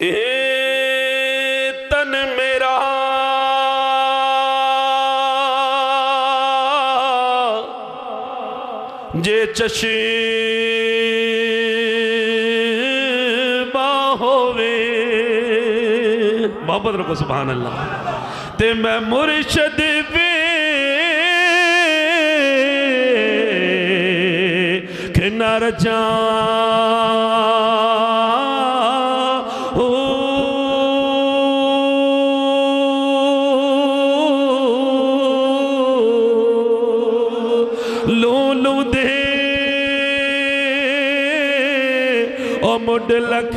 ए तन मेरा जे चशीबा होवे, मोहब्बत रखो सुभान अल्लाह। ते मैं मुर्शद वे के नर जा मुड लख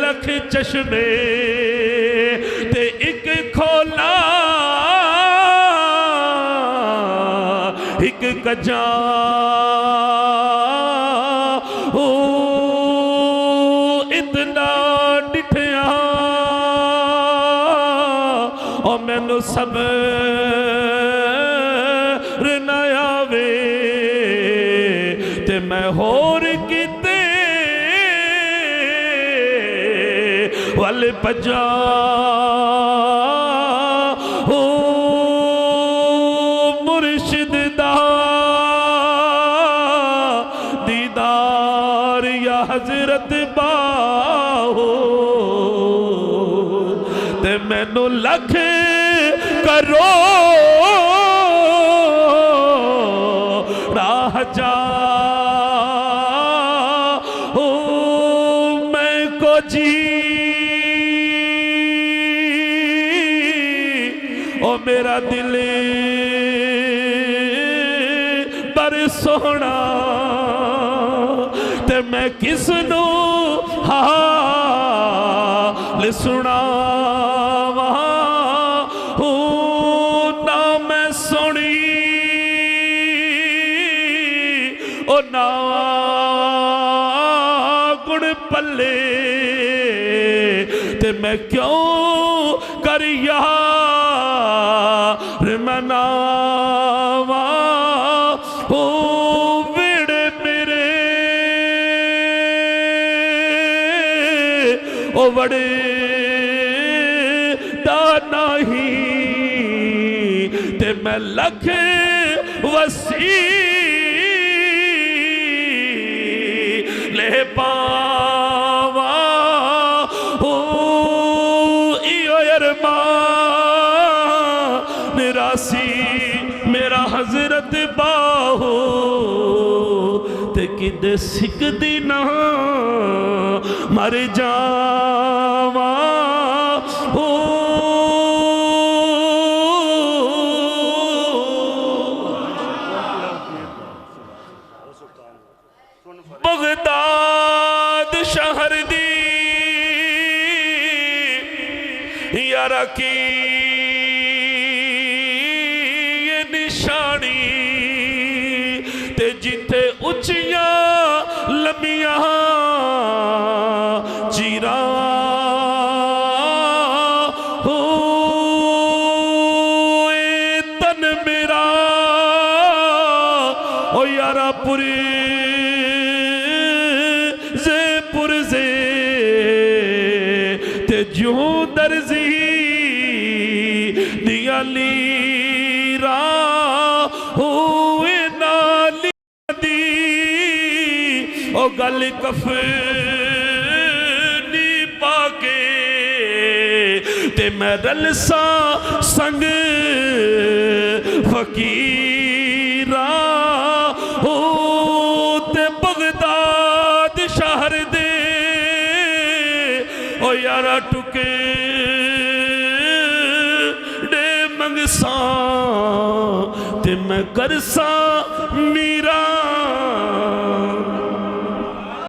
लख चश्मे ते एक खोला एक कजा ओ इतना डिठया ओ मैनू सब ना आवे ते मैं होर वल पजा हो मुर्शिद दा दीदार या हजरत बाहो ते मैनू लख करो राह जा हो मैं को जी ओ मेरा दिल पर सोहना ते मैं किसनू हाल सुनावा हो ना मैं सुनी ओ ना गुण पल्ले ते मैं क्यों करिया मनावा हो वेड़े मेरे ओ बड़े दाना ही ते मैं लख वसी ले पावा हो इयो अरमा निरासी मेरा हजरत बाहो ते किदे सिकदी ना मर जावा हो बगदाद शहर दी यारा की ते जिथे उचिया लमिया चीरा हो तन मेरा ओ यारा पुरजे ते ज्यों दर्जी दिया लीरा हो ओ गल कफनी पाके ते मैं रलसा संग फकीरा हो ते बगदाद शहर दे ओ यारा टुके डे मंगसा ते मैं करसा मीरा